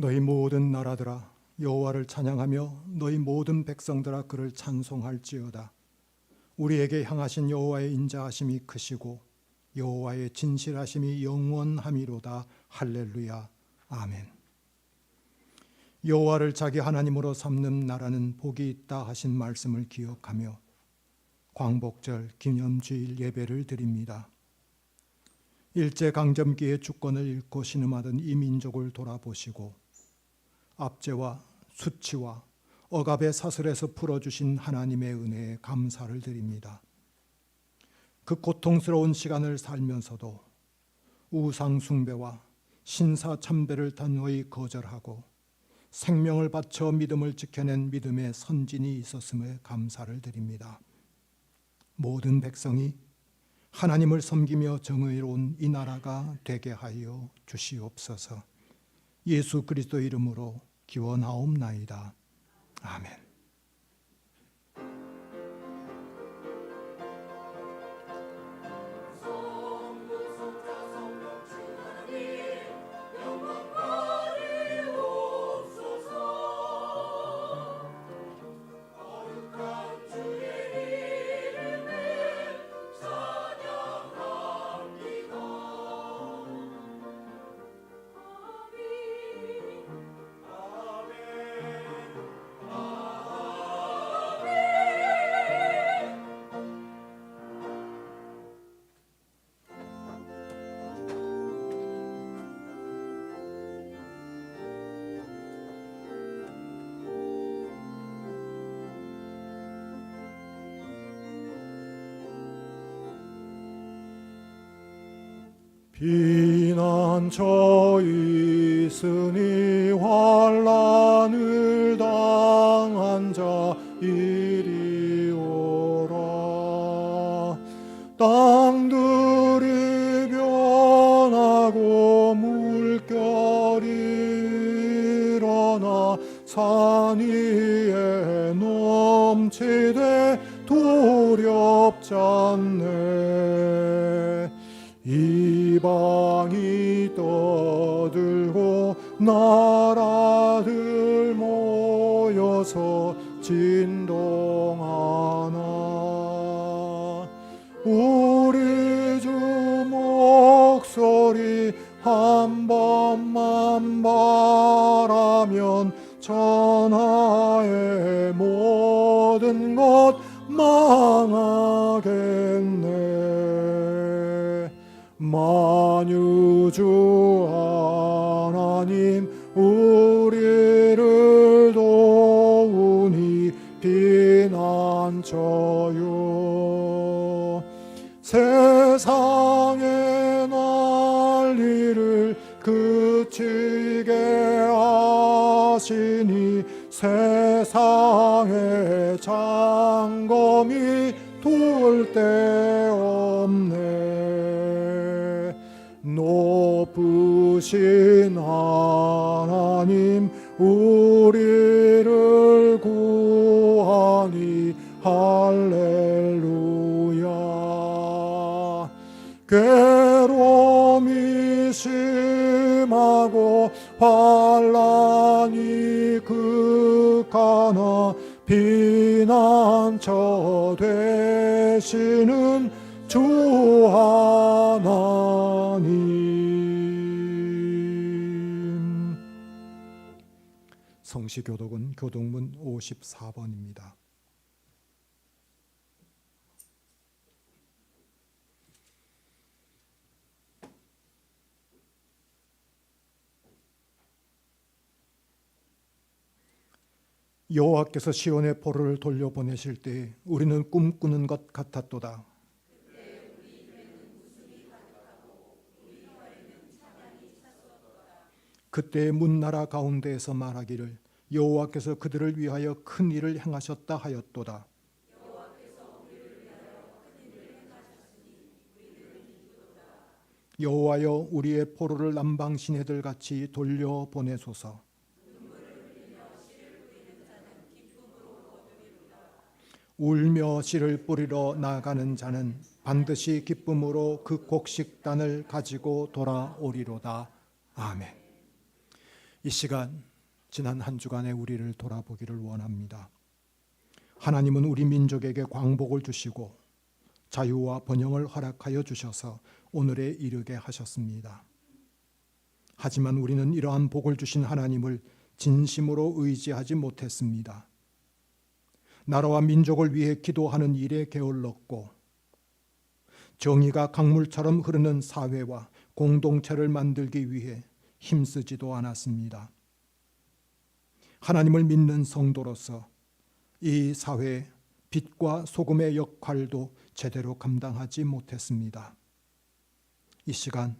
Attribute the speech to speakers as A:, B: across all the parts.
A: 너희 모든 나라들아 여호와를 찬양하며 너희 모든 백성들아 그를 찬송할지어다. 우리에게 향하신 여호와의 인자하심이 크시고 여호와의 진실하심이 영원함이로다. 할렐루야. 아멘. 여호와를 자기 하나님으로 삼는 나라는 복이 있다 하신 말씀을 기억하며 광복절 기념주일 예배를 드립니다. 일제강점기의 주권을 잃고 신음하던 이 민족을 돌아보시고 압제와 수치와 억압의 사슬에서 풀어주신 하나님의 은혜에 감사를 드립니다. 그 고통스러운 시간을 살면서도 우상 숭배와 신사 참배를 단호히 거절하고 생명을 바쳐 믿음을 지켜낸 믿음의 선진이 있었음에 감사를 드립니다. 모든 백성이 하나님을 섬기며 정의로운 이 나라가 되게 하여 주시옵소서. 예수 그리스도 이름으로 기원하옵나이다. 아멘.
B: 피난처 있으니 환난을 당한 자 이리 오라. 땅들이 변하고 물결이 일어나 산 위에 넘치되 두렵지 않네. 이방이 떠들고 나라들 모여서 진동하나. 우리 주 목소리 한 번만 바라면 천하의 모든 것 망하겠네. 만유주 하나님 우리를 도우니 피난처요. 세상의 난리를 그치게 하시니 세상의 장검이 돌 데 없네. 높으신 하나님 우리를 구하니 할렐루야. 괴로움이 심하고 환난이 극하나 피난처 되시는 주 하나님.
A: 성시교독은 교독문 54번입니다. 여호와께서 시온의 포로를 돌려보내실 때 우리는 꿈꾸는 것 같았도다. 그때 문나라 가운데에서 말하기를 여호와께서 그들을 위하여 큰 일을 행하셨다 하였도다. 여호와여 우리의 포로를 남방 시내들 같이 돌려보내소서. 울며 씨를 뿌리러 나가는 자는 반드시 기쁨으로 그 곡식단을 가지고 돌아오리로다. 아멘. 이 시간 지난 한 주간의 우리를 돌아보기를 원합니다. 하나님은 우리 민족에게 광복을 주시고 자유와 번영을 허락하여 주셔서 오늘에 이르게 하셨습니다. 하지만 우리는 이러한 복을 주신 하나님을 진심으로 의지하지 못했습니다. 나라와 민족을 위해 기도하는 일에 게을렀고 정의가 강물처럼 흐르는 사회와 공동체를 만들기 위해 힘쓰지도 않았습니다. 하나님을 믿는 성도로서 이 사회의 빛과 소금의 역할도 제대로 감당하지 못했습니다. 이 시간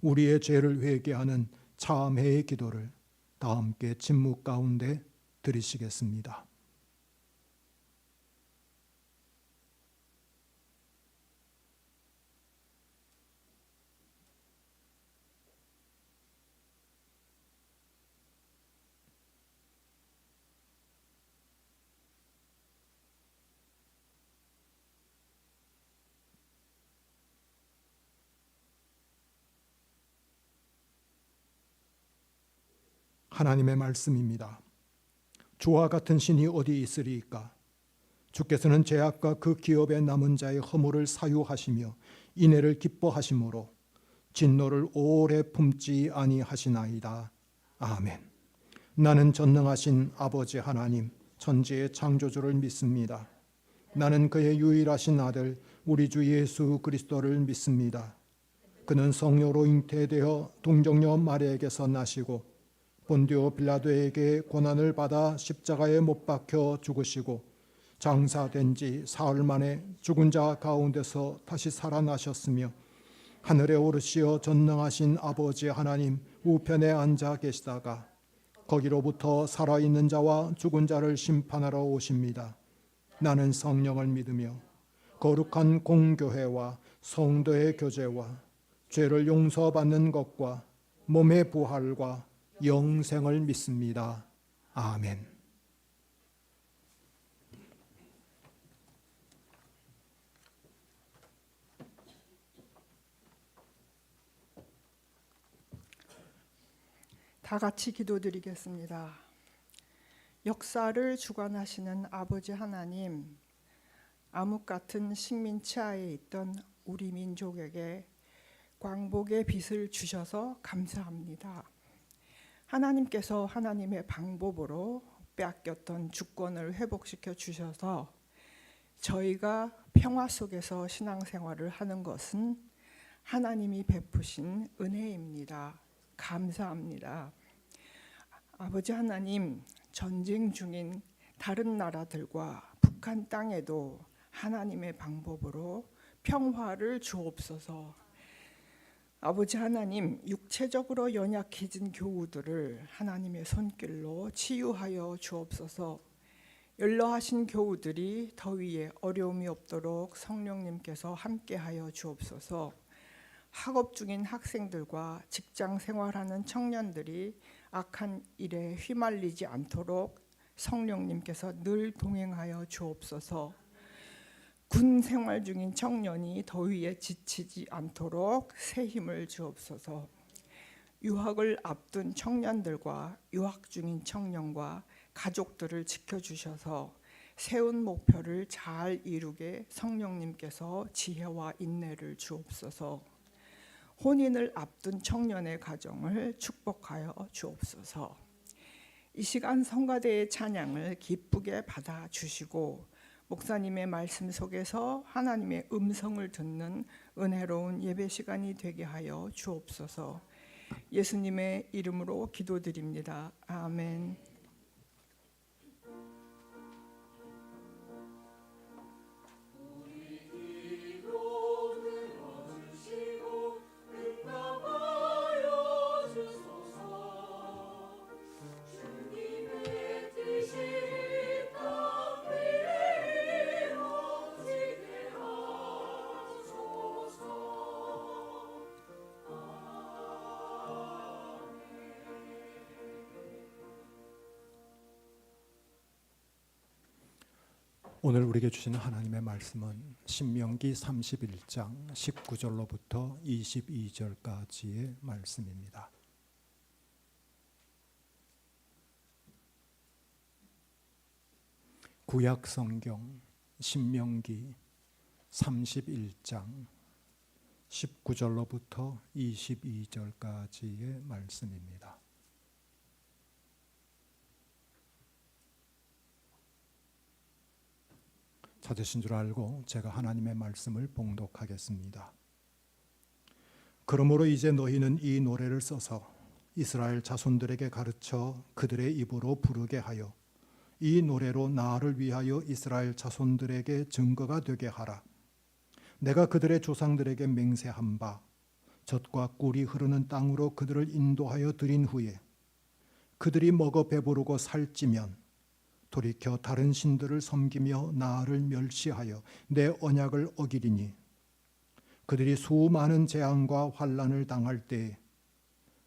A: 우리의 죄를 회개하는 참회의 기도를 다 함께 침묵 가운데 드리시겠습니다. 하나님의 말씀입니다. 주와 같은 신이 어디 있으리이까? 주께서는 죄악과 그 기업에 남은 자의 허물을 사유하시며 인애를 기뻐하심으로 진노를 오래 품지 아니하시나이다. 아멘. 나는 전능하신 아버지 하나님 천지의 창조주를 믿습니다. 나는 그의 유일하신 아들 우리 주 예수 그리스도를 믿습니다. 그는 성령으로 잉태되어 동정녀 마리아에게서 나시고 본디오 빌라도에게 고난을 받아 십자가에 못 박혀 죽으시고 장사된 지 사흘 만에 죽은 자 가운데서 다시 살아나셨으며 하늘에 오르시어 전능하신 아버지 하나님 우편에 앉아 계시다가 거기로부터 살아있는 자와 죽은 자를 심판하러 오십니다. 나는 성령을 믿으며 거룩한 공교회와 성도의 교제와 죄를 용서받는 것과 몸의 부활과 영생을 믿습니다. 아멘.
C: 다 같이 기도드리겠습니다. 역사를 주관하시는 아버지 하나님, 암흑 같은 식민 치하에 있던 우리 민족에게 광복의 빛을 주셔서 감사합니다. 하나님께서 하나님의 방법으로 빼앗겼던 주권을 회복시켜 주셔서 저희가 평화 속에서 신앙생활을 하는 것은 하나님이 베푸신 은혜입니다. 감사합니다. 아버지 하나님, 전쟁 중인 다른 나라들과 북한 땅에도 하나님의 방법으로 평화를 주옵소서. 아버지 하나님, 육체적으로 연약해진 교우들을 하나님의 손길로 치유하여 주옵소서. 연로하신 교우들이 더위에 어려움이 없도록 성령님께서 함께하여 주옵소서. 학업 중인 학생들과 직장 생활하는 청년들이 악한 일에 휘말리지 않도록 성령님께서 늘 동행하여 주옵소서. 군 생활 중인 청년이 더위에 지치지 않도록 새 힘을 주옵소서. 유학을 앞둔 청년들과 유학 중인 청년과 가족들을 지켜주셔서 세운 목표를 잘 이루게 성령님께서 지혜와 인내를 주옵소서. 혼인을 앞둔 청년의 가정을 축복하여 주옵소서. 이 시간 성가대의 찬양을 기쁘게 받아주시고 목사님의 말씀 속에서 하나님의 음성을 듣는 은혜로운 예배 시간이 되게 하여 주옵소서. 예수님의 이름으로 기도드립니다. 아멘.
A: 오늘 우리에게 주시는 하나님의 말씀은 신명기 31장 19절로부터 22절까지의 말씀입니다. 구약 성경 신명기 31장 19절로부터 22절까지의 말씀입니다. 찾으신 줄 알고 제가 하나님의 말씀을 봉독하겠습니다. 그러므로 이제 너희는 이 노래를 써서 이스라엘 자손들에게 가르쳐 그들의 입으로 부르게 하여 이 노래로 나를 위하여 이스라엘 자손들에게 증거가 되게 하라. 내가 그들의 조상들에게 맹세한 바 젖과 꿀이 흐르는 땅으로 그들을 인도하여 드린 후에 그들이 먹어 배부르고 살찌면 돌이켜 다른 신들을 섬기며 나를 멸시하여 내 언약을 어기리니 그들이 수많은 재앙과 환난을 당할 때에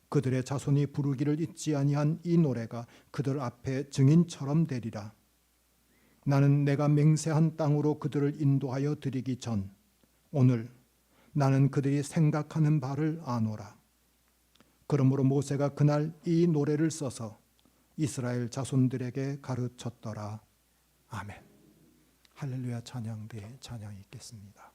A: 그들의 자손이 부르기를 잊지 아니한 이 노래가 그들 앞에 증인처럼 되리라. 나는 내가 맹세한 땅으로 그들을 인도하여 드리기 전 오늘 나는 그들이 생각하는 바를 아노라. 그러므로 모세가 그날 이 노래를 써서 이스라엘 자손들에게 가르쳤더라. 아멘. 할렐루야. 찬양대에 찬양이 있겠습니다.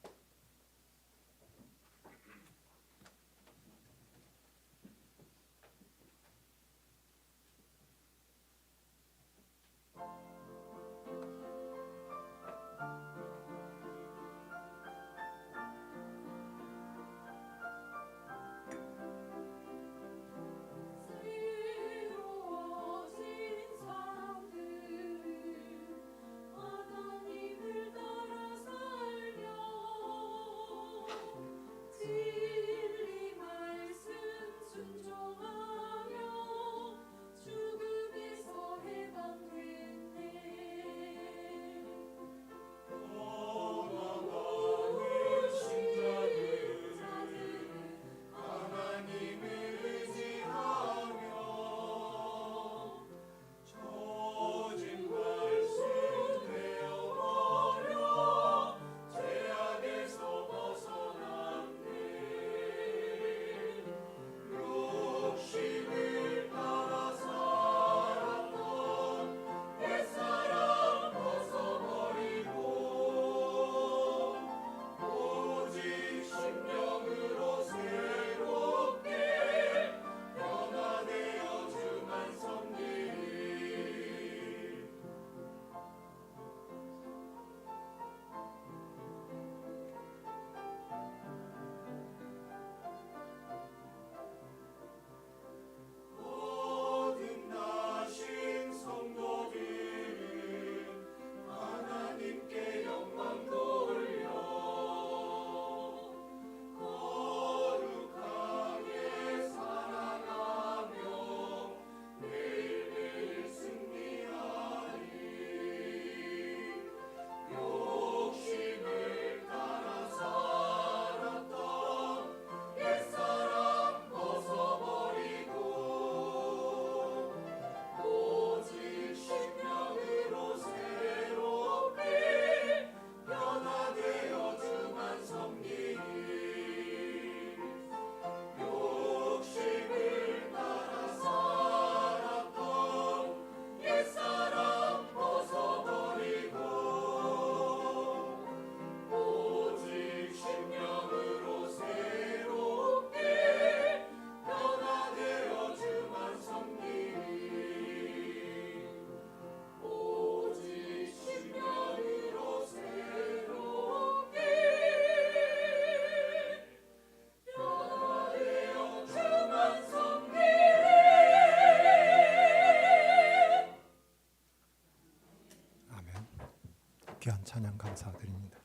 A: 귀한 찬양 감사드립니다.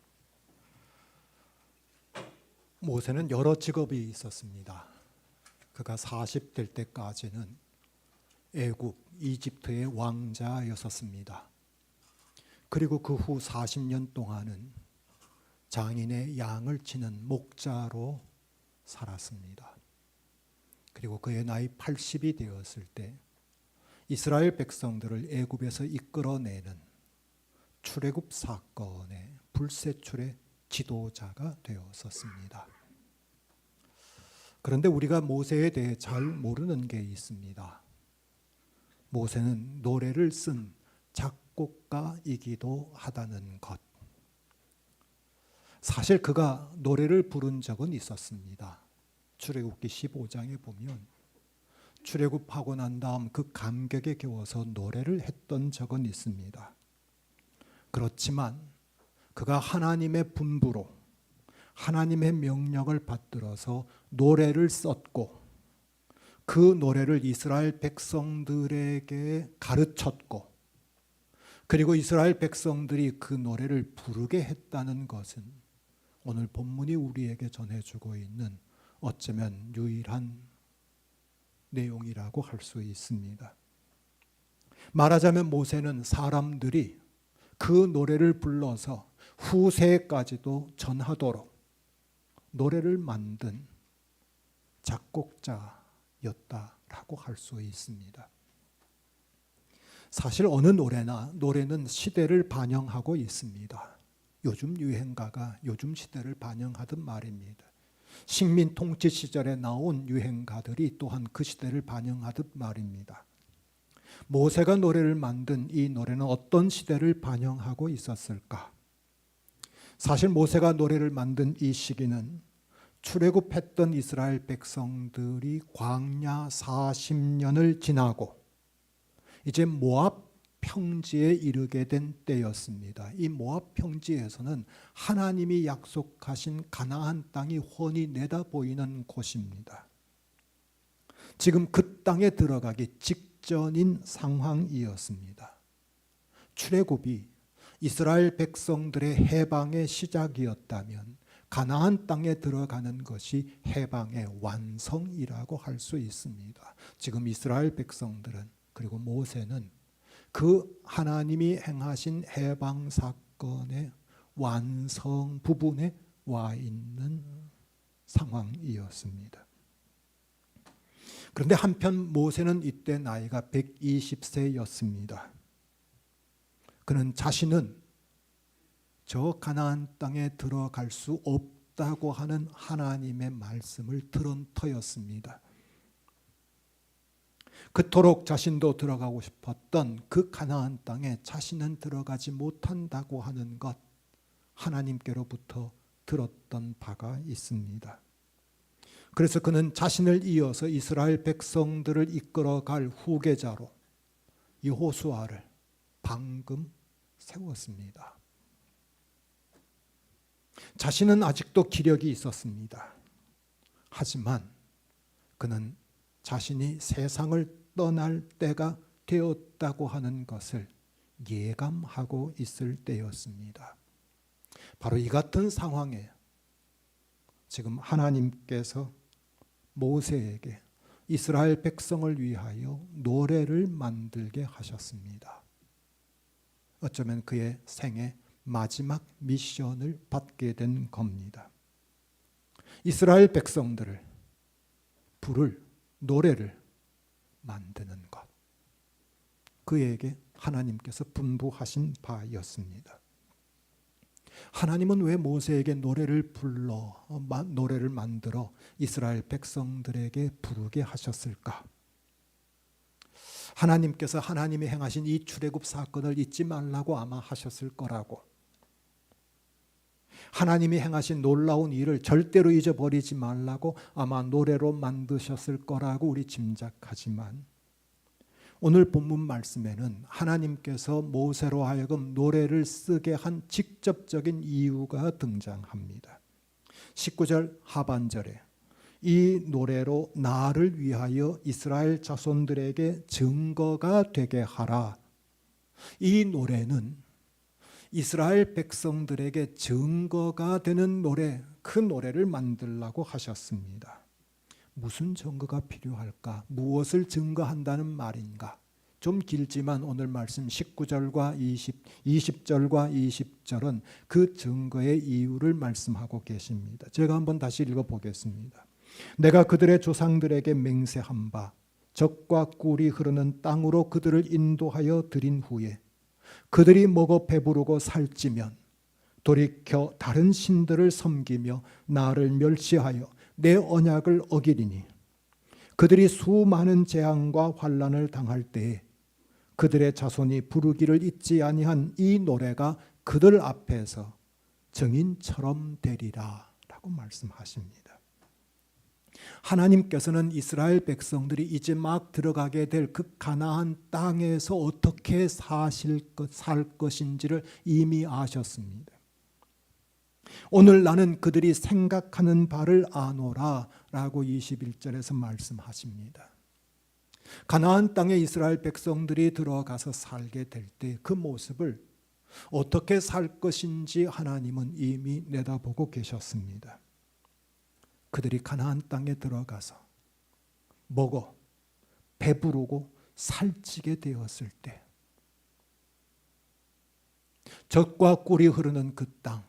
A: 모세는 여러 직업이 있었습니다. 그가 40될 때까지는 애굽, 이집트의 왕자였었습니다. 그리고 그 후 40년 동안은 장인의 양을 치는 목자로 살았습니다. 그리고 그의 나이 80이 되었을 때 이스라엘 백성들을 애굽에서 이끌어내는 출애굽 사건의 불세출의 지도자가 되었었습니다. 그런데 우리가 모세에 대해 잘 모르는 게 있습니다. 모세는 노래를 쓴 작곡가이기도 하다는 것. 사실 그가 노래를 부른 적은 있었습니다. 출애굽기 15장에 보면 출애굽하고 난 다음 그 감격에 겨워서 노래를 했던 적은 있습니다. 그렇지만 그가 하나님의 분부로 하나님의 명령을 받들어서 노래를 썼고 그 노래를 이스라엘 백성들에게 가르쳤고 그리고 이스라엘 백성들이 그 노래를 부르게 했다는 것은 오늘 본문이 우리에게 전해주고 있는 어쩌면 유일한 내용이라고 할 수 있습니다. 말하자면 모세는 사람들이 그 노래를 불러서 후세까지도 전하도록 노래를 만든 작곡자였다라고 할 수 있습니다. 사실 어느 노래는 시대를 반영하고 있습니다. 요즘 유행가가 요즘 시대를 반영하듯 말입니다. 식민 통치 시절에 나온 유행가들이 또한 그 시대를 반영하듯 말입니다. 모세가 노래를 만든 이 노래는 어떤 시대를 반영하고 있었을까? 사실 모세가 노래를 만든 이 시기는 출애굽했던 이스라엘 백성들이 광야 40년을 지나고 이제 모압 평지에 이르게 된 때였습니다. 이 모압 평지에서는 하나님이 약속하신 가나안 땅이 훤히 내다보이는 곳입니다. 지금 그 땅에 들어가기 직전인 상황이었습니다. 출애굽이 이스라엘 백성들의 해방의 시작이었다면 가나안 땅에 들어가는 것이 해방의 완성이라고 할 수 있습니다. 지금 이스라엘 백성들은 그리고 모세는 그 하나님이 행하신 해방 사건의 완성 부분에 와 있는 상황이었습니다. 그런데 한편 모세는 이때 나이가 120세였습니다. 그는 자신은 저 가나안 땅에 들어갈 수 없다고 하는 하나님의 말씀을 들은 터였습니다. 그토록 자신도 들어가고 싶었던 그 가나안 땅에 자신은 들어가지 못한다고 하는 것, 하나님께로부터 들었던 바가 있습니다. 그래서 그는 자신을 이어서 이스라엘 백성들을 이끌어갈 후계자로 여호수아를 방금 세웠습니다. 자신은 아직도 기력이 있었습니다. 하지만 그는 자신이 세상을 떠날 때가 되었다고 하는 것을 예감하고 있을 때였습니다. 바로 이 같은 상황에 지금 하나님께서 모세에게 이스라엘 백성을 위하여 노래를 만들게 하셨습니다. 어쩌면 그의 생애 마지막 미션을 받게 된 겁니다. 이스라엘 백성들을 부를 노래를 만드는 것, 그에게 하나님께서 분부하신 바였습니다. 하나님은 왜 모세에게 노래를 만들어 이스라엘 백성들에게 부르게 하셨을까? 하나님께서 하나님이 행하신 이 출애굽 사건을 잊지 말라고 아마 하셨을 거라고, 하나님이 행하신 놀라운 일을 절대로 잊어버리지 말라고 아마 노래로 만드셨을 거라고 우리 짐작하지만, 오늘 본문 말씀에는 하나님께서 모세로 하여금 노래를 쓰게 한 직접적인 이유가 등장합니다. 19절 하반절에 이 노래로 나를 위하여 이스라엘 자손들에게 증거가 되게 하라. 이 노래는 이스라엘 백성들에게 증거가 되는 노래, 그 노래를 만들라고 하셨습니다. 무슨 증거가 필요할까? 무엇을 증거한다는 말인가? 좀 길지만 오늘 말씀 19절과 20절과 20절은 그 증거의 이유를 말씀하고 계십니다. 제가 한번 다시 읽어보겠습니다. 내가 그들의 조상들에게 맹세한 바 젖과 꿀이 흐르는 땅으로 그들을 인도하여 드린 후에 그들이 먹어 배부르고 살찌면 돌이켜 다른 신들을 섬기며 나를 멸시하여 내 언약을 어기리니 그들이 수많은 재앙과 환난을 당할 때에 그들의 자손이 부르기를 잊지 아니한 이 노래가 그들 앞에서 증인처럼 되리라 라고 말씀하십니다. 하나님께서는 이스라엘 백성들이 이제 막 들어가게 될 그 가나안 땅에서 어떻게 살 것인지를 이미 아셨습니다. 오늘 나는 그들이 생각하는 바를 아노라 라고 21절에서 말씀하십니다. 가나안 땅에 이스라엘 백성들이 들어가서 살게 될 때 그 모습을 어떻게 살 것인지 하나님은 이미 내다보고 계셨습니다. 그들이 가나안 땅에 들어가서 먹어 배부르고 살찌게 되었을 때, 젖과 꿀이 흐르는 그 땅,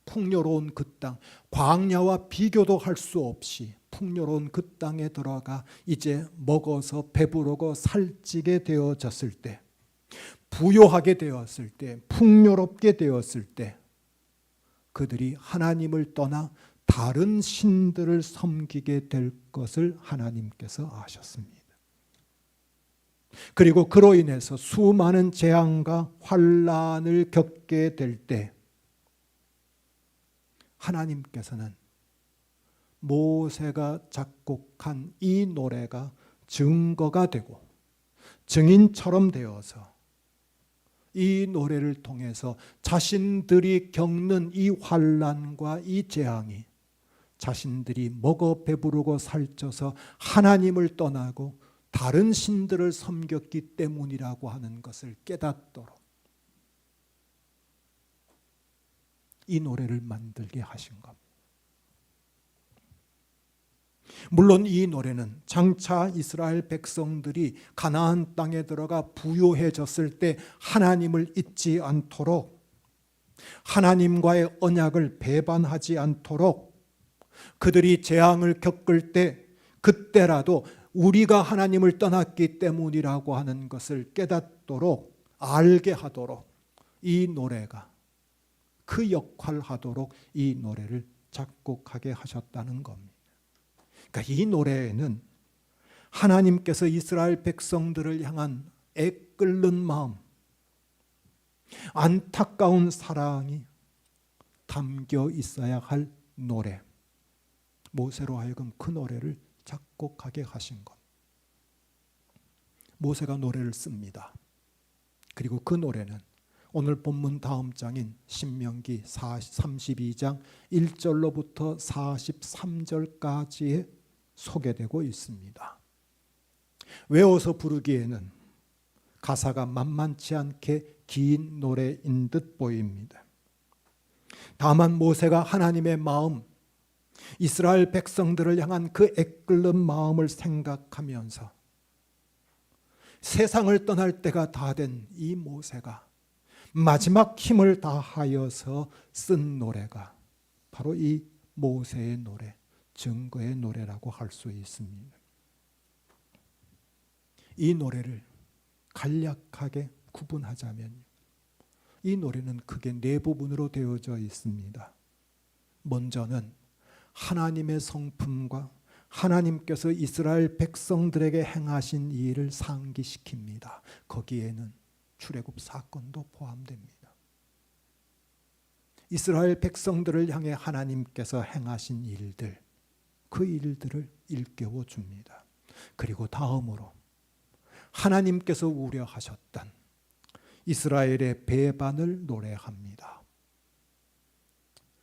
A: 풍요로운 그 땅, 광야와 비교도 할 수 없이 풍요로운 그 땅에 들어가 이제 먹어서 배부르고 살찌게 되어졌을 때, 부요하게 되었을 때, 풍요롭게 되었을 때, 그들이 하나님을 떠나 다른 신들을 섬기게 될 것을 하나님께서 아셨습니다. 그리고 그로 인해서 수많은 재앙과 환난을 겪게 될 때 하나님께서는 모세가 작곡한 이 노래가 증거가 되고 증인처럼 되어서 이 노래를 통해서 자신들이 겪는 이 환난과 이 재앙이 자신들이 먹어 배부르고 살쪄서 하나님을 떠나고 다른 신들을 섬겼기 때문이라고 하는 것을 깨닫도록 이 노래를 만들게 하신 겁니다. 물론 이 노래는 장차 이스라엘 백성들이 가나안 땅에 들어가 부요해졌을 때 하나님을 잊지 않도록, 하나님과의 언약을 배반하지 않도록, 그들이 재앙을 겪을 때 그때라도 우리가 하나님을 떠났기 때문이라고 하는 것을 깨닫도록, 알게 하도록 이 노래가 그 역할을 하도록 이 노래를 작곡하게 하셨다는 겁니다. 그러니까 이 노래에는 하나님께서 이스라엘 백성들을 향한 애끓는 마음, 안타까운 사랑이 담겨 있어야 할 노래, 모세로 하여금 그 노래를 작곡하게 하신 것. 모세가 노래를 씁니다. 그리고 그 노래는 오늘 본문 다음 장인 신명기 32장 1절로부터 43절까지에 소개되고 있습니다. 외워서 부르기에는 가사가 만만치 않게 긴 노래인 듯 보입니다. 다만 모세가 하나님의 마음, 이스라엘 백성들을 향한 그 애끓는 마음을 생각하면서 세상을 떠날 때가 다 된 이 모세가 마지막 힘을 다하여서 쓴 노래가 바로 이 모세의 노래, 증거의 노래라고 할 수 있습니다. 이 노래를 간략하게 구분하자면 이 노래는 크게 네 부분으로 되어져 있습니다. 먼저는 하나님의 성품과 하나님께서 이스라엘 백성들에게 행하신 일을 상기시킵니다. 거기에는 출애굽 사건도 포함됩니다. 이스라엘 백성들을 향해 하나님께서 행하신 일들, 그 일들을 일깨워 줍니다. 그리고 다음으로 하나님께서 우려하셨던 이스라엘의 배반을 노래합니다.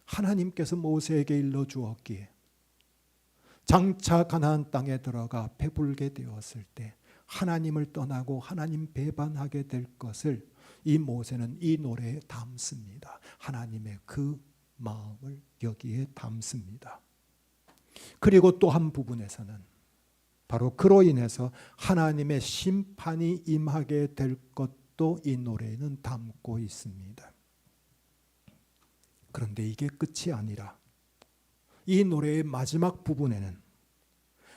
A: 하나님께서 모세에게 일러주었기에 장차 가나안 땅에 들어가 배불게 되었을 때 하나님을 떠나고 하나님 배반하게 될 것을 이 모세는 이 노래에 담습니다. 하나님의 그 마음을 여기에 담습니다. 그리고 또 한 부분에서는 바로 그로 인해서 하나님의 심판이 임하게 될 것도 이 노래에는 담고 있습니다. 그런데 이게 끝이 아니라 이 노래의 마지막 부분에는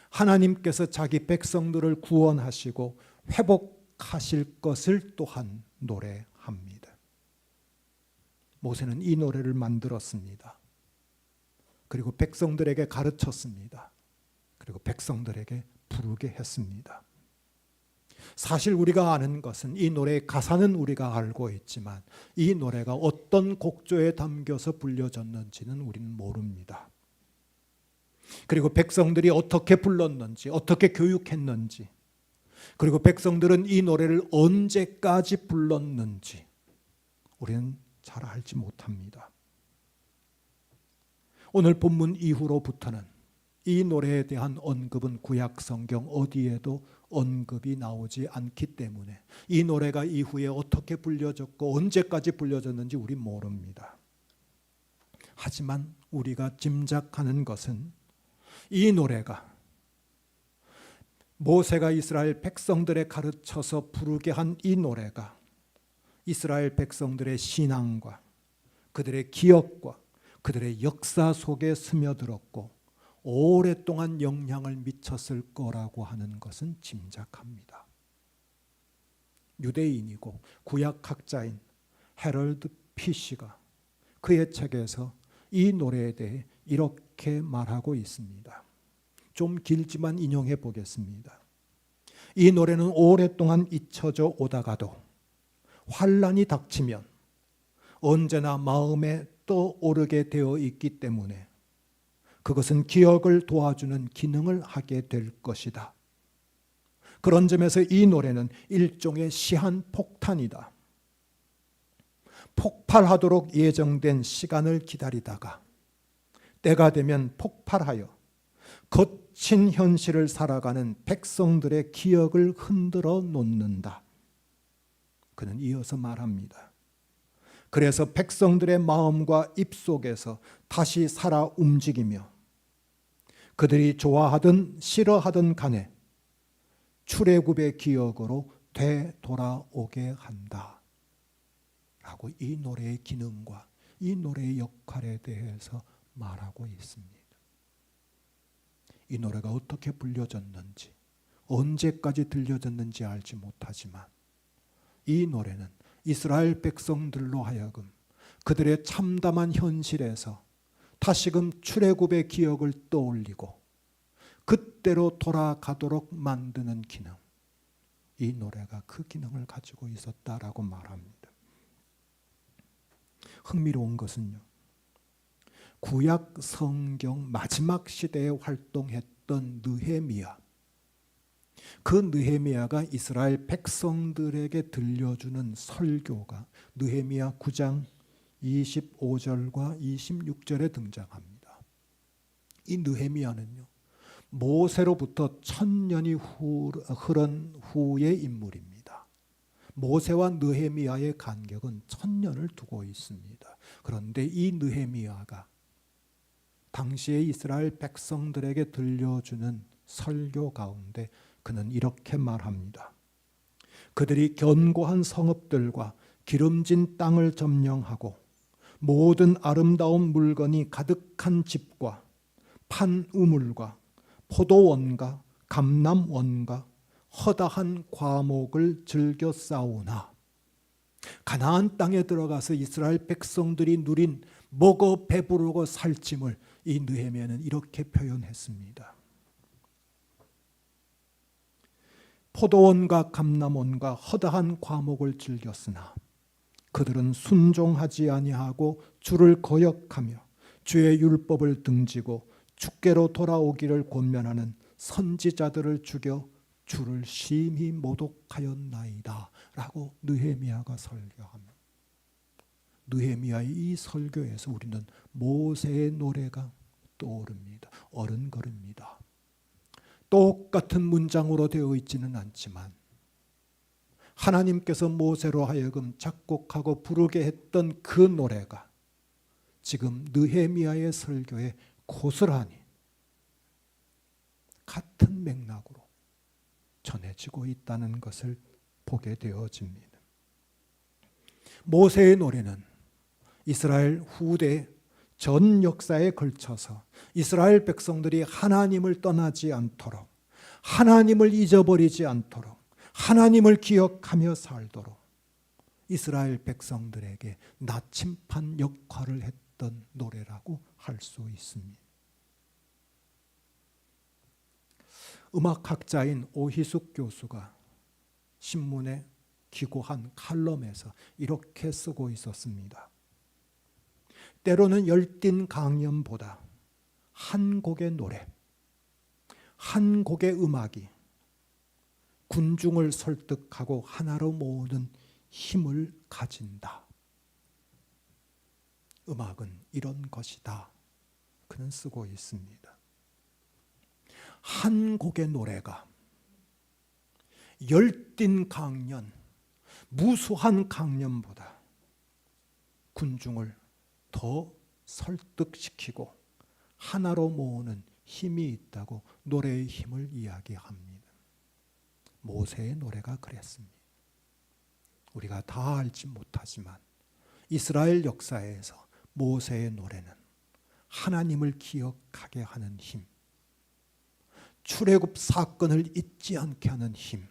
A: 하나님께서 자기 백성들을 구원하시고 회복하실 것을 또한 노래합니다. 모세는 이 노래를 만들었습니다. 그리고 백성들에게 가르쳤습니다. 그리고 백성들에게 부르게 했습니다. 사실 우리가 아는 것은 이 노래의 가사는 우리가 알고 있지만 이 노래가 어떤 곡조에 담겨서 불려졌는지는 우리는 모릅니다. 그리고 백성들이 어떻게 불렀는지, 어떻게 교육했는지, 그리고 백성들은 이 노래를 언제까지 불렀는지 우리는 잘 알지 못합니다. 오늘 본문 이후로부터는 이 노래에 대한 언급은 구약 성경 어디에도 언급이 나오지 않기 때문에 이 노래가 이후에 어떻게 불려졌고 언제까지 불려졌는지 우리 모릅니다. 하지만 우리가 짐작하는 것은 이 노래가 모세가 이스라엘 백성들에 가르쳐서 부르게 한 이 노래가 이스라엘 백성들의 신앙과 그들의 기억과 그들의 역사 속에 스며들었고 오랫동안 영향을 미쳤을 거라고 하는 것은 짐작합니다. 유대인이고 구약학자인 해럴드 피시가 그의 책에서 이 노래에 대해 이렇게 말하고 있습니다. 좀 길지만 인용해 보겠습니다. 이 노래는 오랫동안 잊혀져 오다가도 환란이 닥치면 언제나 마음에 떠오르게 되어 있기 때문에 그것은 기억을 도와주는 기능을 하게 될 것이다. 그런 점에서 이 노래는 일종의 시한폭탄이다. 폭발하도록 예정된 시간을 기다리다가 때가 되면 폭발하여 거친 현실을 살아가는 백성들의 기억을 흔들어 놓는다. 그는 이어서 말합니다. 그래서 백성들의 마음과 입속에서 다시 살아 움직이며 그들이 좋아하든 싫어하든 간에 출애굽의 기억으로 되돌아오게 한다. 라고 이 노래의 기능과 이 노래의 역할에 대해서 말하고 있습니다. 이 노래가 어떻게 불려졌는지, 언제까지 들려졌는지 알지 못하지만 이 노래는 이스라엘 백성들로 하여금 그들의 참담한 현실에서 다시금 출애굽의 기억을 떠올리고 그때로 돌아가도록 만드는 기능, 이 노래가 그 기능을 가지고 있었다라고 말합니다. 흥미로운 것은요, 구약 성경 마지막 시대에 활동했던 느헤미야, 그 느헤미야가 이스라엘 백성들에게 들려주는 설교가 느헤미야 9장 25절과 26절에 등장합니다. 이 느헤미야는요, 모세로부터 1000년이 흐른 후의 인물입니다. 모세와 느헤미야의 간격은 1000년을 두고 있습니다. 그런데 이 느헤미야가 당시에 이스라엘 백성들에게 들려주는 설교 가운데 그는 이렇게 말합니다. 그들이 견고한 성읍들과 기름진 땅을 점령하고 모든 아름다운 물건이 가득한 집과 판우물과 포도원과 감람원과 허다한 과목을 즐겨 싸우나 가나안 땅에 들어가서 이스라엘 백성들이 누린 먹어 배부르고 살찜을 이 느헤미야는 이렇게 표현했습니다. 포도원과 감람원과 허다한 과목을 즐겼으나 그들은 순종하지 아니하고 주를 거역하며 주의 율법을 등지고 주께로 돌아오기를 권면하는 선지자들을 죽여 주를 심히 모독하였나이다 라고 느헤미야가 설교합니다. 느헤미야의 이 설교에서 우리는 모세의 노래가 떠오릅니다. 어른거립니다. 똑같은 문장으로 되어 있지는 않지만 하나님께서 모세로 하여금 작곡하고 부르게 했던 그 노래가 지금 느헤미야의 설교에 고스란히 같은 맥락으로 전해지고 있다는 것을 보게 되어집니다. 모세의 노래는 이스라엘 후대 전 역사에 걸쳐서 이스라엘 백성들이 하나님을 떠나지 않도록, 하나님을 잊어버리지 않도록, 하나님을 기억하며 살도록 이스라엘 백성들에게 나침반 역할을 했던 노래라고 할 수 있습니다. 음악학자인 오희숙 교수가 신문에 기고한 칼럼에서 이렇게 쓰고 있었습니다. 때로는 열띤 강연보다 한 곡의 노래, 한 곡의 음악이 군중을 설득하고 하나로 모으는 힘을 가진다. 음악은 이런 것이다. 그는 쓰고 있습니다. 한 곡의 노래가 열띤 강연, 무수한 강연보다 군중을 더 설득시키고 하나로 모으는 힘이 있다고 노래의 힘을 이야기합니다. 모세의 노래가 그랬습니다. 우리가 다 알지 못하지만 이스라엘 역사에서 모세의 노래는 하나님을 기억하게 하는 힘, 출애굽 사건을 잊지 않게 하는 힘,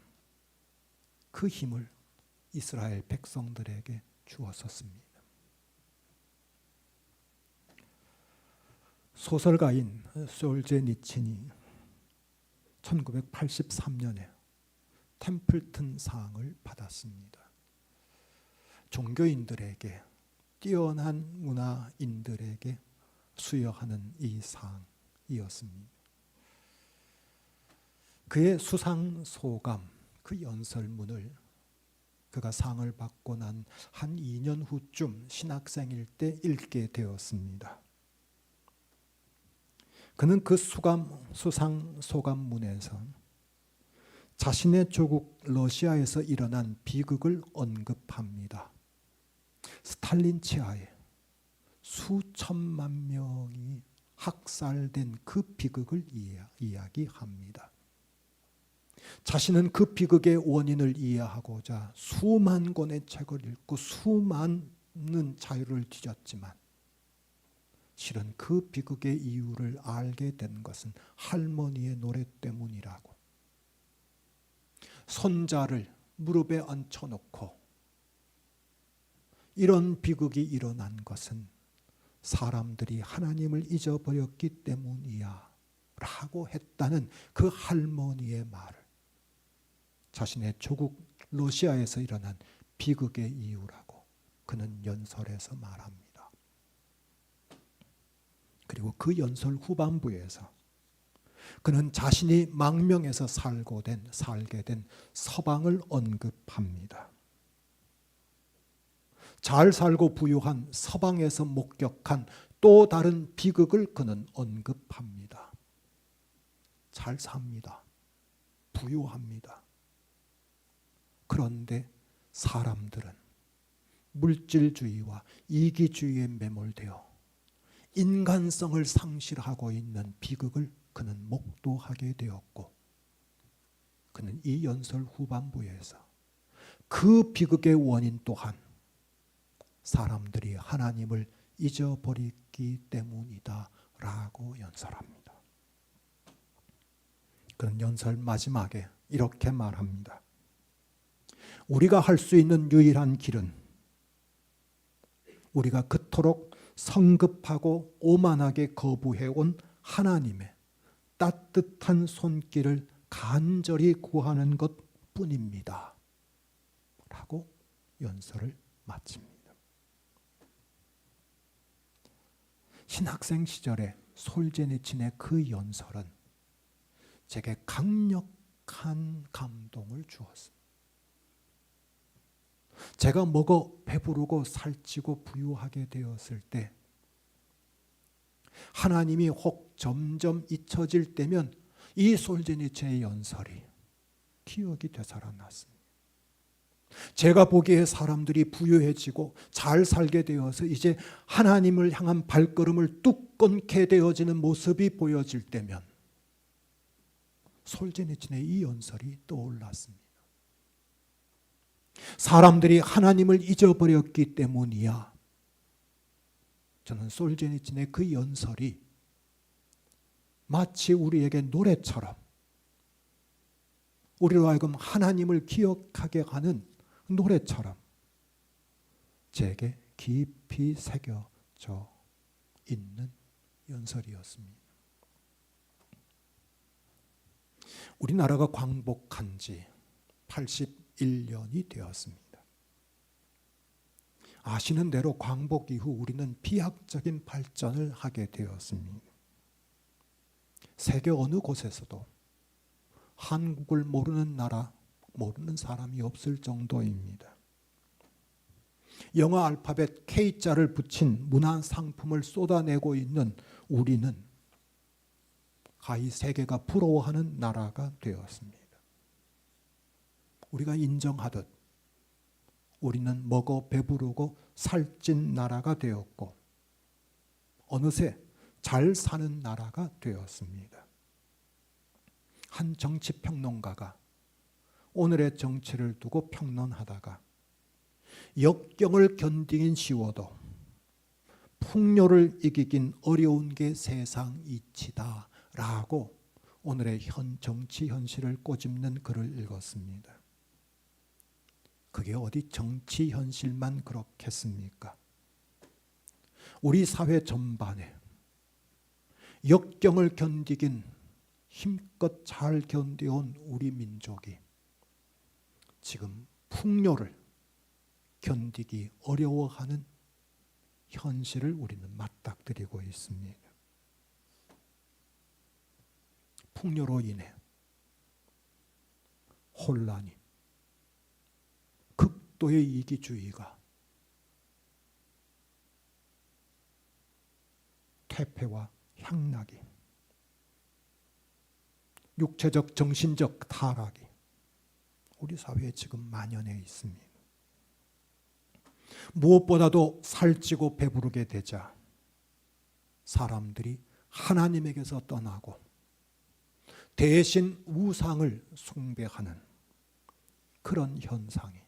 A: 그 힘을 이스라엘 백성들에게 주었었습니다. 소설가인 솔제니친이 1983년에 템플튼 상을 받았습니다. 종교인들에게, 뛰어난 문화인들에게 수여하는 이 상이었습니다. 그의 수상소감, 그 연설문을 그가 상을 받고 난 한 2년 후쯤 신학생일 때 읽게 되었습니다. 그는 그 수상소감문에서 자신의 조국 러시아에서 일어난 비극을 언급합니다. 스탈린 치하에 수천만 명이 학살된 그 비극을 이야기합니다. 자신은 그 비극의 원인을 이해하고자 수만 권의 책을 읽고 수많은 자료를 뒤졌지만 실은 그 비극의 이유를 알게 된 것은 할머니의 노래 때문이라고. 손자를 무릎에 앉혀놓고 이런 비극이 일어난 것은 사람들이 하나님을 잊어버렸기 때문이야 라고 했다는 그 할머니의 말을 자신의 조국 러시아에서 일어난 비극의 이유라고 그는 연설에서 말합니다. 그리고 그 연설 후반부에서 그는 자신이 망명에서 살게 된 서방을 언급합니다. 잘 살고 부유한 서방에서 목격한 또 다른 비극을 그는 언급합니다. 잘 삽니다. 부유합니다. 그런데 사람들은 물질주의와 이기주의에 매몰되어 인간성을 상실하고 있는 비극을 그는 목도하게 되었고, 그는 이 연설 후반부에서 그 비극의 원인 또한 사람들이 하나님을 잊어버리기 때문이다 라고 연설합니다. 그는 연설 마지막에 이렇게 말합니다. 우리가 할 수 있는 유일한 길은 우리가 그토록 성급하고 오만하게 거부해온 하나님의 따뜻한 손길을 간절히 구하는 것뿐입니다 라고 연설을 마칩니다. 신학생 시절에 솔제니친의 그 연설은 제게 강력한 감동을 주었습니다. 제가 먹어 배부르고 살찌고 부유하게 되었을 때 하나님이 혹 점점 잊혀질 때면 이 솔제니친의 연설이 기억이 되살아났습니다. 제가 보기에 사람들이 부유해지고 잘 살게 되어서 이제 하나님을 향한 발걸음을 뚝 끊게 되어지는 모습이 보여질 때면 솔제니친의 이 연설이 떠올랐습니다. 사람들이 하나님을 잊어버렸기 때문이야. 저는 솔제니친의 그 연설이 마치 우리에게 노래처럼 우리로 하여금 하나님을 기억하게 하는 노래처럼 제게 깊이 새겨져 있는 연설이었습니다. 우리나라가 광복한 지 1년이 되었습니다. 아시는 대로 광복 이후 우리는 비약적인 발전을 하게 되었습니다. 세계 어느 곳에서도 한국을 모르는 나라, 모르는 사람이 없을 정도입니다. 영어 알파벳 K자를 붙인 문화 상품을 쏟아내고 있는 우리는 가히 세계가 부러워하는 나라가 되었습니다. 우리가 인정하듯 우리는 먹어 배부르고 살찐 나라가 되었고 어느새 잘 사는 나라가 되었습니다. 한 정치평론가가 오늘의 정치를 두고 평론하다가 역경을 견디긴 쉬워도 풍요를 이기긴 어려운 게 세상 이치다 라고 오늘의 정치 현실을 꼬집는 글을 읽었습니다. 그게 어디 정치 현실만 그렇겠습니까? 우리 사회 전반에 역경을 견디긴 힘껏 잘 견뎌온 우리 민족이 지금 풍요를 견디기 어려워하는 현실을 우리는 맞닥뜨리고 있습니다. 풍요로 인해 혼란이, 극도의 이기주의가 퇴폐와 향락이, 육체적 정신적 타락이 우리 사회에 지금 만연해 있습니다. 무엇보다도 살찌고 배부르게 되자 사람들이 하나님에게서 떠나고 대신 우상을 숭배하는 그런 현상이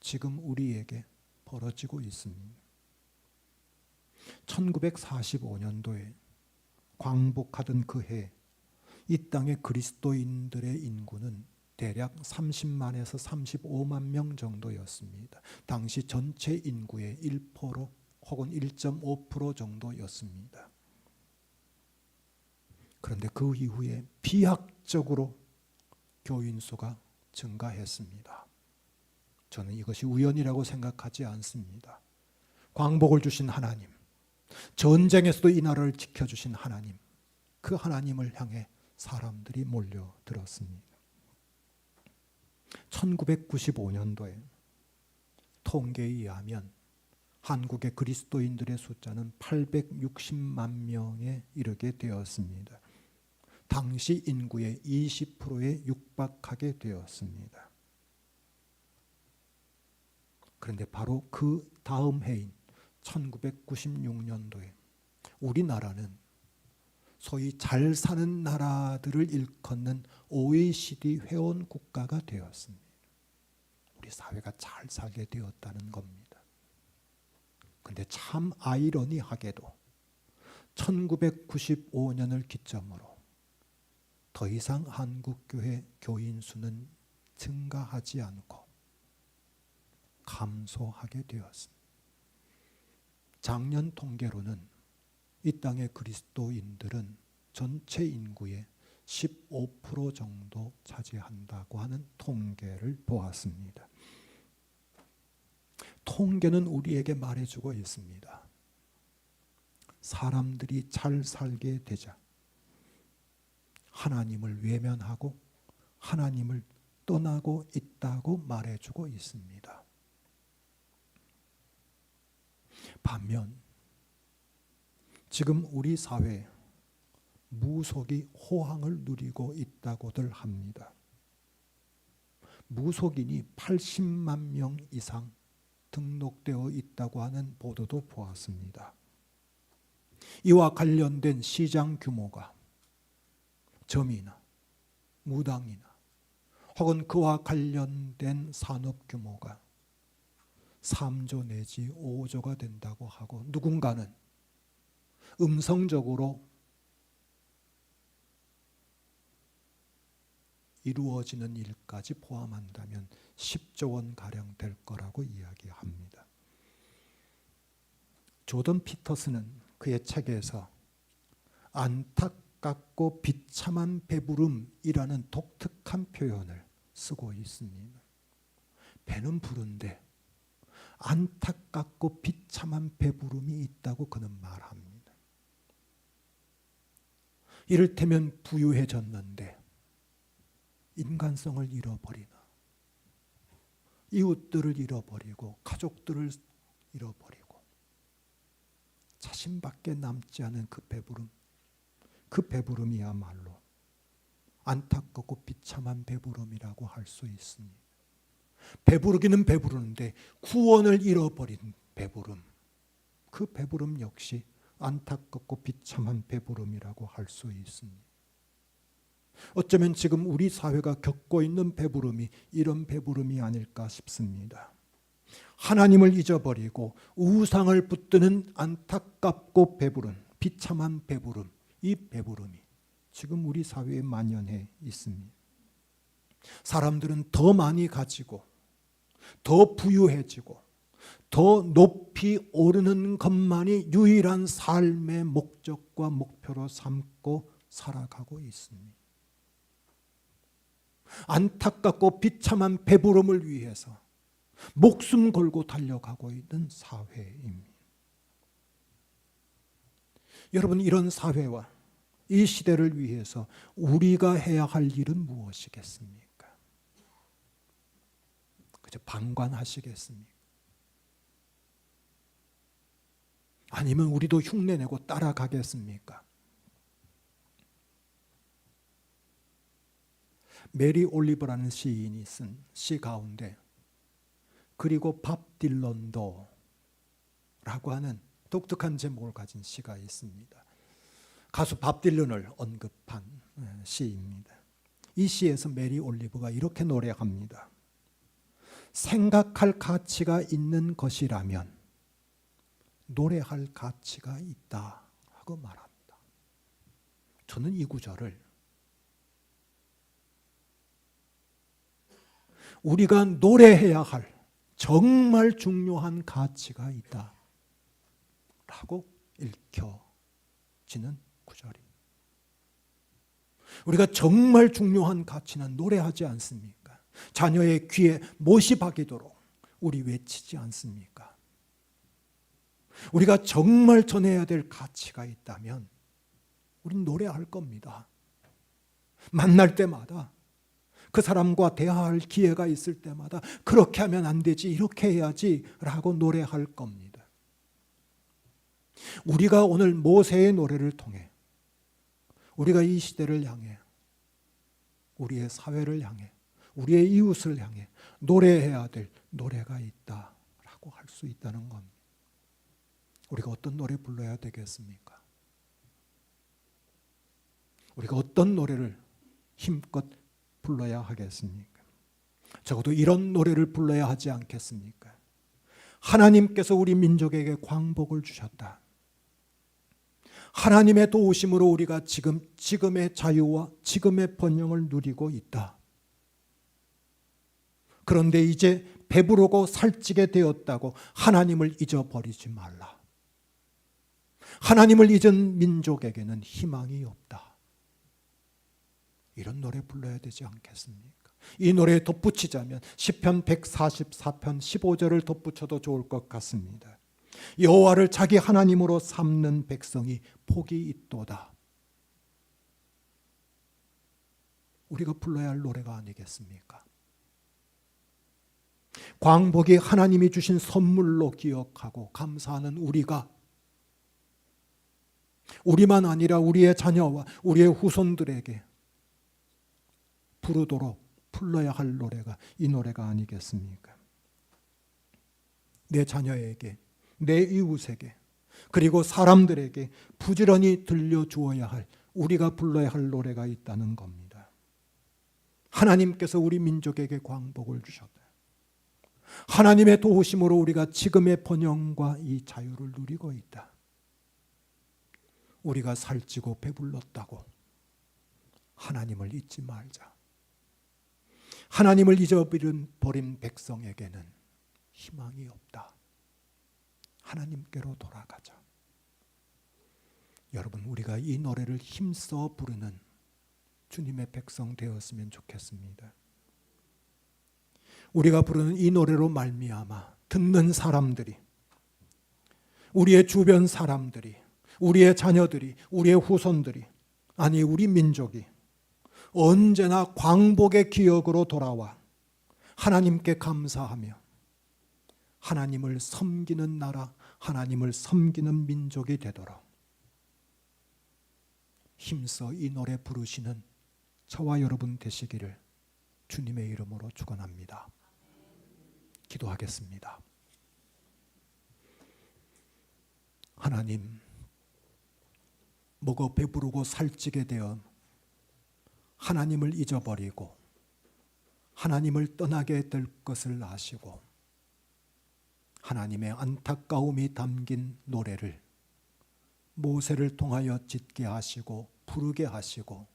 A: 지금 우리에게 벌어지고 있습니다. 1945년도에 광복하던 그 해 이 땅의 그리스도인들의 인구는 대략 30만에서 35만 명 정도였습니다. 당시 전체 인구의 1% 혹은 1.5% 정도였습니다. 그런데 그 이후에 비약적으로 교인 수가 증가했습니다. 저는 이것이 우연이라고 생각하지 않습니다. 광복을 주신 하나님, 전쟁에서도 이 나라를 지켜주신 하나님, 그 하나님을 향해 사람들이 몰려들었습니다. 1995년도에 통계에 의하면 한국의 그리스도인들의 숫자는 860만 명에 이르게 되었습니다. 당시 인구의 20%에 육박하게 되었습니다. 그런데 바로 그 다음 해인 1996년도에 우리나라는 소위 잘 사는 나라들을 일컫는 OECD 회원 국가가 되었습니다. 우리 사회가 잘 살게 되었다는 겁니다. 그런데 참 아이러니하게도 1995년을 기점으로 더 이상 한국교회 교인 수는 증가하지 않고 감소하게 되었습니다. 작년 통계로는 이 땅의 그리스도인들은 전체 인구의 15% 정도 차지한다고 하는 통계를 보았습니다. 통계는 우리에게 말해주고 있습니다. 사람들이 잘 살게 되자 하나님을 외면하고 하나님을 떠나고 있다고 말해주고 있습니다. 반면 지금 우리 사회에 무속이 호황을 누리고 있다고들 합니다. 무속인이 80만 명 이상 등록되어 있다고 하는 보도도 보았습니다. 이와 관련된 시장 규모가 점이나 무당이나 혹은 그와 관련된 산업 규모가 3조 내지 5조가 된다고 하고 누군가는 음성적으로 이루어지는 일까지 포함한다면 10조 원 가량 될 거라고 이야기합니다. 조던 피터스는 그의 책에서 안타깝고 비참한 배부름이라는 독특한 표현을 쓰고 있습니다. 배는 부른데 안타깝고 비참한 배부름이 있다고 그는 말합니다. 이를테면 부유해졌는데 인간성을 잃어버리나, 이웃들을 잃어버리고 가족들을 잃어버리고 자신밖에 남지 않은 그 배부름, 그 배부름이야말로 안타깝고 비참한 배부름이라고 할 수 있습니다. 배부르기는 배부르는데 구원을 잃어버린 배부름, 그 배부름 역시 안타깝고 비참한 배부름이라고 할 수 있습니다. 어쩌면 지금 우리 사회가 겪고 있는 배부름이 이런 배부름이 아닐까 싶습니다. 하나님을 잊어버리고 우상을 붙드는 안타깝고 배부른, 비참한 배부름, 이 배부름이 지금 우리 사회에 만연해 있습니다. 사람들은 더 많이 가지고 더 부유해지고 더 높이 오르는 것만이 유일한 삶의 목적과 목표로 삼고 살아가고 있습니다. 안타깝고 비참한 배부름을 위해서 목숨 걸고 달려가고 있는 사회입니다. 여러분, 이런 사회와 이 시대를 위해서 우리가 해야 할 일은 무엇이겠습니까? 그저 방관하시겠습니까? 아니면 우리도 흉내내고 따라가겠습니까? 메리 올리버라는 시인이 쓴 시 가운데 그리고 밥 딜런도 라고 하는 독특한 제목을 가진 시가 있습니다. 가수 밥 딜런을 언급한 시입니다. 이 시에서 메리 올리버가 이렇게 노래합니다. 생각할 가치가 있는 것이라면 노래할 가치가 있다라고 말합니다. 저는 이 구절을 우리가 노래해야 할 정말 중요한 가치가 있다라고 읽혀지는 구절입니다. 우리가 정말 중요한 가치는 노래하지 않습니까? 자녀의 귀에 못이 박이도록 우리 외치지 않습니까? 우리가 정말 전해야 될 가치가 있다면 우린 노래할 겁니다. 만날 때마다, 그 사람과 대화할 기회가 있을 때마다 그렇게 하면 안 되지, 이렇게 해야지 라고 노래할 겁니다. 우리가 오늘 모세의 노래를 통해 우리가 이 시대를 향해, 우리의 사회를 향해, 우리의 이웃을 향해 노래해야 될 노래가 있다라고 할 수 있다는 겁니다. 우리가 어떤 노래 불러야 되겠습니까? 우리가 어떤 노래를 힘껏 불러야 하겠습니까? 적어도 이런 노래를 불러야 하지 않겠습니까? 하나님께서 우리 민족에게 광복을 주셨다. 하나님의 도우심으로 우리가 지금의 자유와 지금의 번영을 누리고 있다. 그런데 이제 배부르고 살찌게 되었다고 하나님을 잊어버리지 말라. 하나님을 잊은 민족에게는 희망이 없다. 이런 노래 불러야 되지 않겠습니까? 이 노래에 덧붙이자면 시편 144편 15절을 덧붙여도 좋을 것 같습니다. 여호와를 자기 하나님으로 삼는 백성이 복이 있도다. 우리가 불러야 할 노래가 아니겠습니까? 광복이 하나님이 주신 선물로 기억하고 감사하는 우리만 아니라 우리의 자녀와 우리의 후손들에게 부르도록 불러야 할 노래가 이 노래가 아니겠습니까? 내 자녀에게, 내 이웃에게, 그리고 사람들에게 부지런히 들려주어야 할, 우리가 불러야 할 노래가 있다는 겁니다. 하나님께서 우리 민족에게 광복을 주셨다. 하나님의 도우심으로 우리가 지금의 번영과 이 자유를 누리고 있다. 우리가 살찌고 배불렀다고 하나님을 잊지 말자. 하나님을 잊어버린 백성에게는 희망이 없다. 하나님께로 돌아가자. 여러분, 우리가 이 노래를 힘써 부르는 주님의 백성 되었으면 좋겠습니다. 우리가 부르는 이 노래로 말미암아 듣는 사람들이, 우리의 주변 사람들이, 우리의 자녀들이, 우리의 후손들이, 아니 우리 민족이 언제나 광복의 기억으로 돌아와 하나님께 감사하며 하나님을 섬기는 나라, 하나님을 섬기는 민족이 되도록 힘써 이 노래 부르시는 저와 여러분 되시기를 주님의 이름으로 축원합니다. 기도하겠습니다. 하나님, 먹어 배부르고 살찌게 되어 하나님을 잊어버리고 하나님을 떠나게 될 것을 아시고 하나님의 안타까움이 담긴 노래를 모세를 통하여 짓게 하시고 부르게 하시고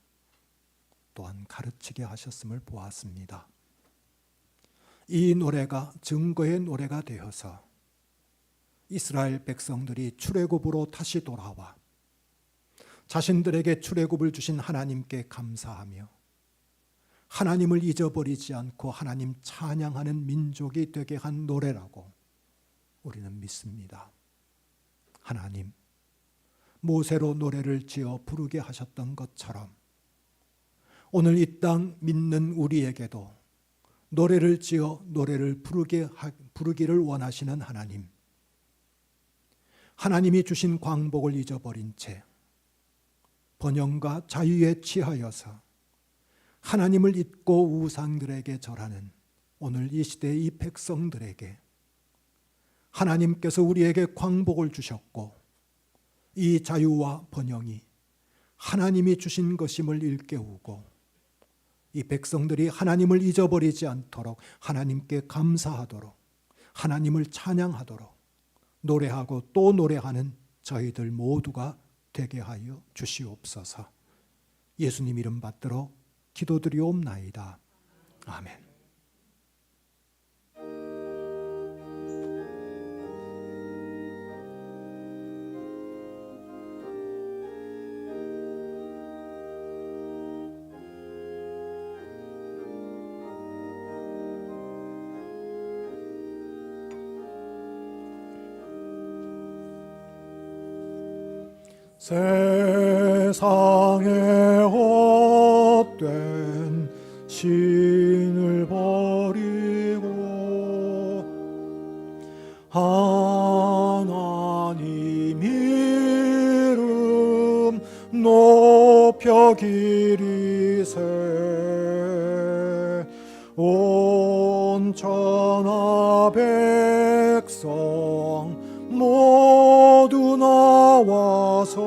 A: 또한 가르치게 하셨음을 보았습니다. 이 노래가 증거의 노래가 되어서 이스라엘 백성들이 출애굽으로 다시 돌아와 자신들에게 출애굽을 주신 하나님께 감사하며 하나님을 잊어버리지 않고 하나님 찬양하는 민족이 되게 한 노래라고 우리는 믿습니다. 하나님, 모세로 노래를 지어 부르게 하셨던 것처럼 오늘 이 땅 믿는 우리에게도 노래를 지어 노래를 부르기를 원하시는 하나님, 하나님이 주신 광복을 잊어버린 채 번영과 자유에 취하여서 하나님을 잊고 우상들에게 절하는 오늘 이 시대의 이 백성들에게 하나님께서 우리에게 광복을 주셨고 이 자유와 번영이 하나님이 주신 것임을 일깨우고 이 백성들이 하나님을 잊어버리지 않도록 하나님께 감사하도록 하나님을 찬양하도록 노래하고 또 노래하는 저희들 모두가 되게 하여 주시옵소서. 예수님 이름 받들어 기도드리옵나이다. 아멘.
B: 세상에 헛된 신을 버리고 하나님 이름 높여 기리세 온 천하 백성 모두 나와서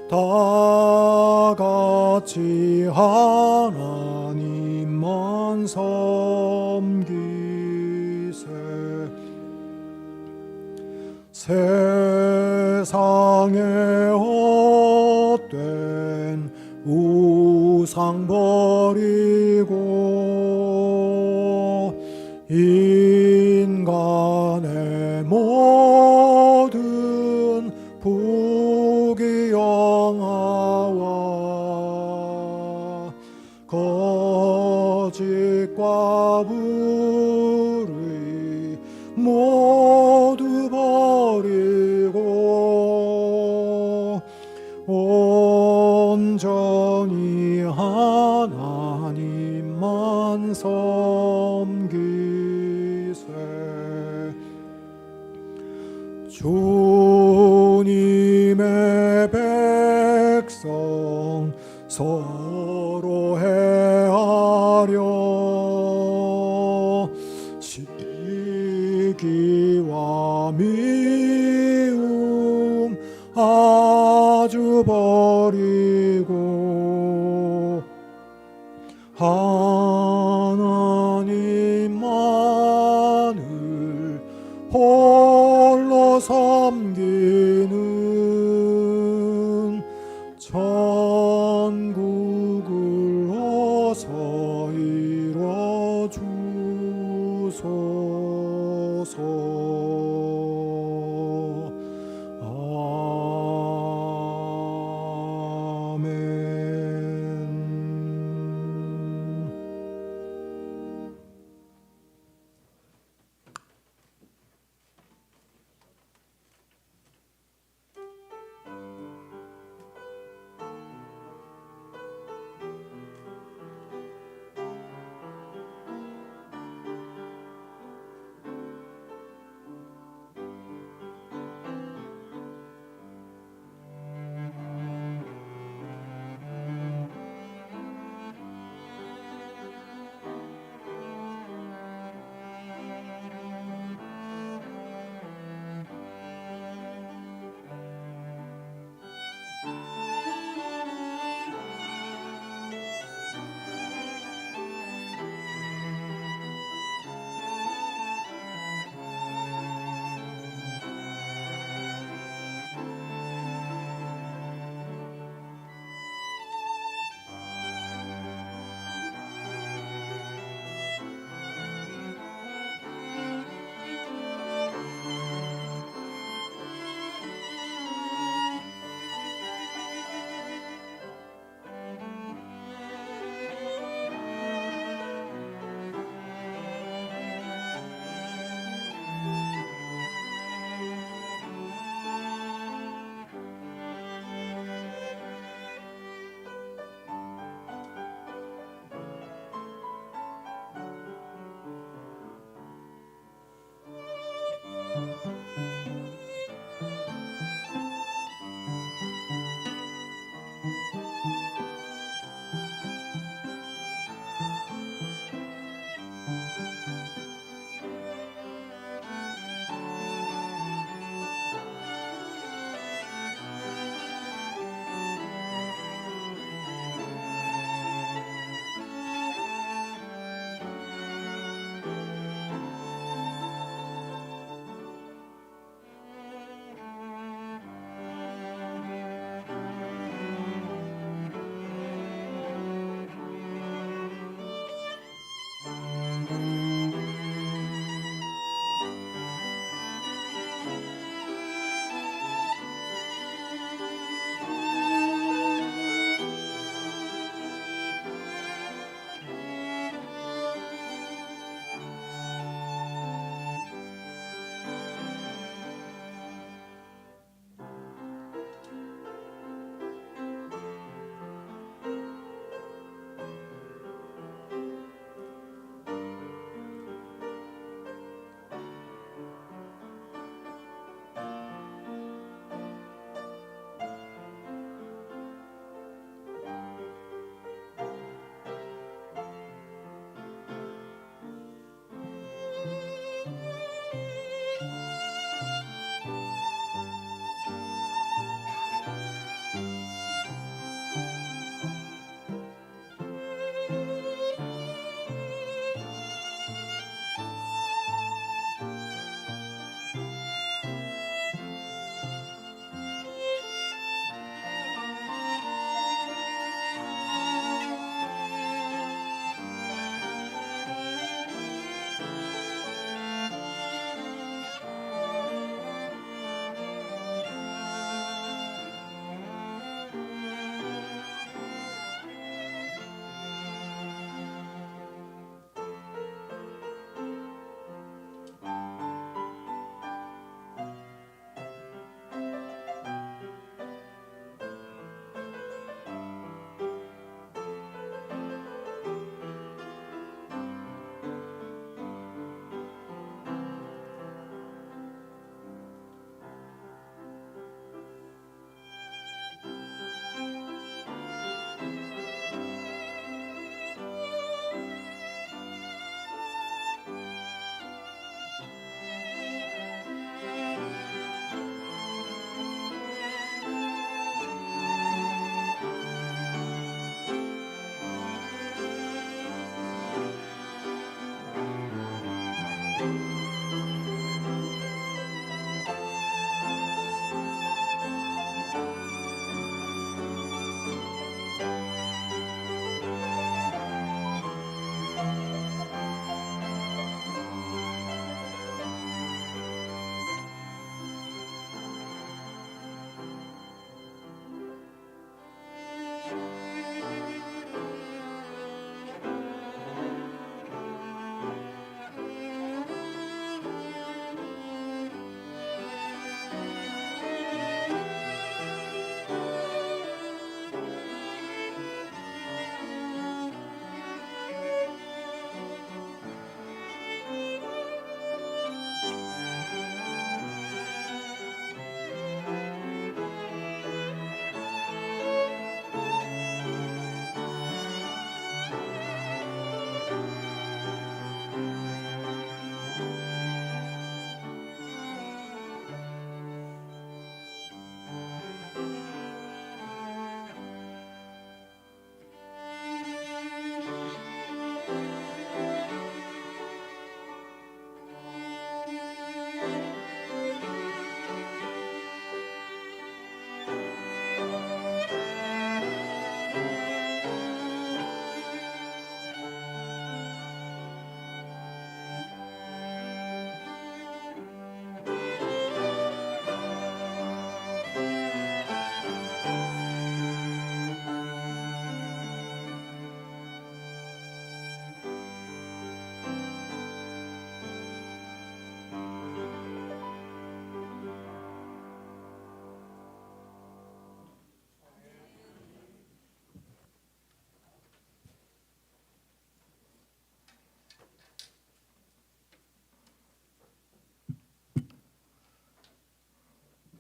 B: 다 같이 하나님만 섬기세 세상에 헛된 우상 버리고 인간의 모든 부귀영화와 거짓과 불의 모두 버리고 온전히 하나님만 섬기세 주님의 백성 서로 해하려 시기와 미움 아주 버리고 하나님만을 홀로 섬기는 천국을 어서 이뤄 주소서. 아멘.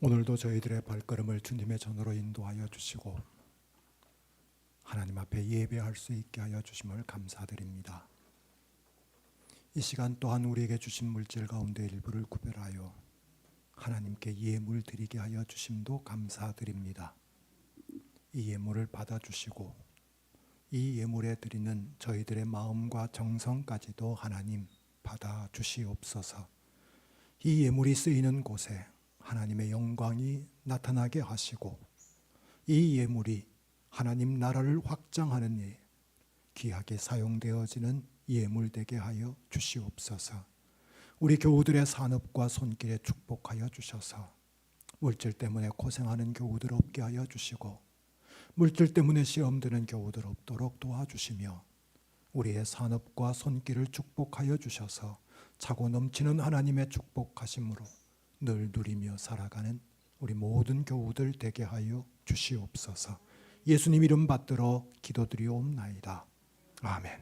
A: 오늘도 저희들의 발걸음을 주님의 전으로 인도하여 주시고 하나님 앞에 예배할 수 있게 하여 주심을 감사드립니다. 이 시간 또한 우리에게 주신 물질 가운데 일부를 구별하여 하나님께 예물 드리게 하여 주심도 감사드립니다. 이 예물을 받아주시고 이 예물에 드리는 저희들의 마음과 정성까지도 하나님 받아주시옵소서. 이 예물이 쓰이는 곳에 하나님의 영광이 나타나게 하시고 이 예물이 하나님 나라를 확장하는 일, 귀하게 사용되어지는 예물 되게 하여 주시옵소서. 우리 교우들의 산업과 손길에 축복하여 주셔서 물질 때문에 고생하는 교우들 없게 하여 주시고 물질 때문에 시험 드는 교우들 없도록 도와주시며 우리의 산업과 손길을 축복하여 주셔서 차고 넘치는 하나님의 축복하심으로 늘 누리며 살아가는 우리 모든 교우들 되게 하여 주시옵소서. 예수님 이름 받들어 기도드리옵나이다. 아멘.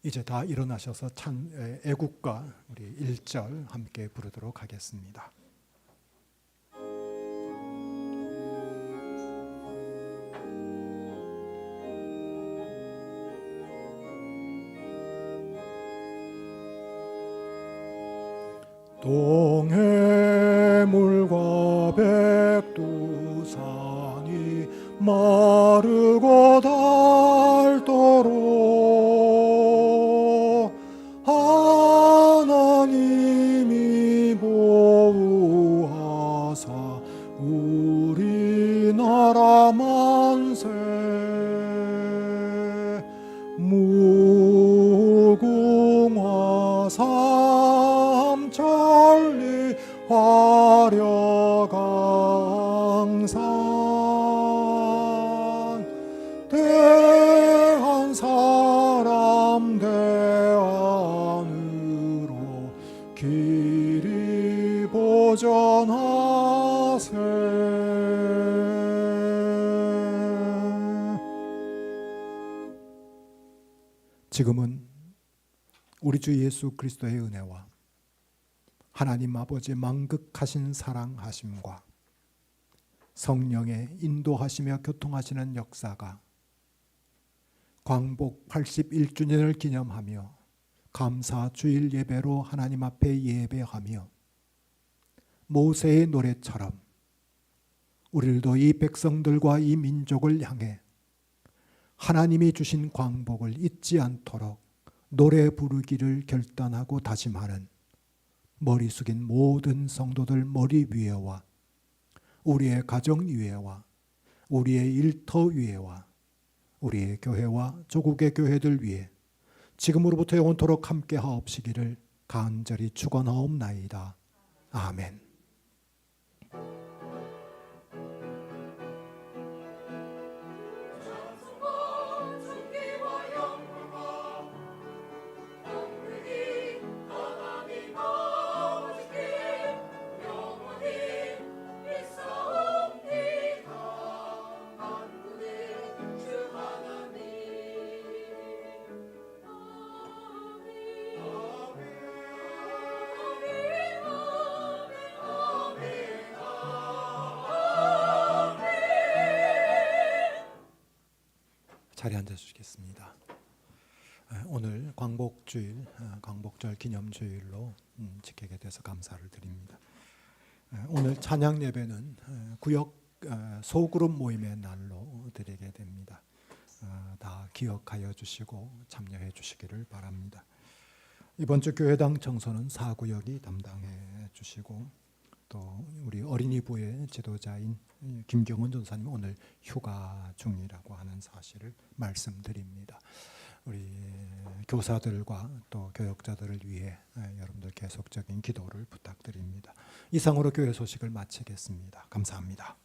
A: 이제 다 일어나셔서 애국가 우리 1절 함께 부르도록 하겠습니다.
B: 동해물과 백두산이 마르고 닳도록 하나님이 보호하사 우리나라 만세 무궁화 삼천리 화려강산 대한 사람 대안으로 길이 보전하세.
A: 지금은 우리 주 예수 그리스도의 은혜와 하나님 아버지의 만극하신 사랑하심과 성령의 인도하시며 교통하시는 역사가 광복 81주년을 기념하며 감사 주일 예배로 하나님 앞에 예배하며 모세의 노래처럼 우리들도 이 백성들과 이 민족을 향해 하나님이 주신 광복을 잊지 않도록 노래 부르기를 결단하고 다짐하는 머리 숙인 모든 성도들 머리 위에와 우리의 가정 위에와 우리의 일터 위에와 우리의 교회와 조국의 교회들 위에 지금으로부터 영원토록 함께 하옵시기를 간절히 축원하옵나이다. 아멘. 자리에 앉아 주시겠습니다. 오늘 광복주일, 광복절 기념주일로 지키게 돼서 감사를 드립니다. 오늘 찬양 예배는 구역 소그룹 모임의 날로 드리게 됩니다. 다 기억하여 주시고 참여해 주시기를 바랍니다. 이번 주 교회당 청소는 4구역이 담당해 주시고 또 우리 어린이부의 지도자인 김경은 전사님 오늘 휴가 중이라고 하는 사실을 말씀드립니다. 우리 교사들과 또 교역자들을 위해 여러분들 계속적인 기도를 부탁드립니다. 이상으로 교회 소식을 마치겠습니다. 감사합니다.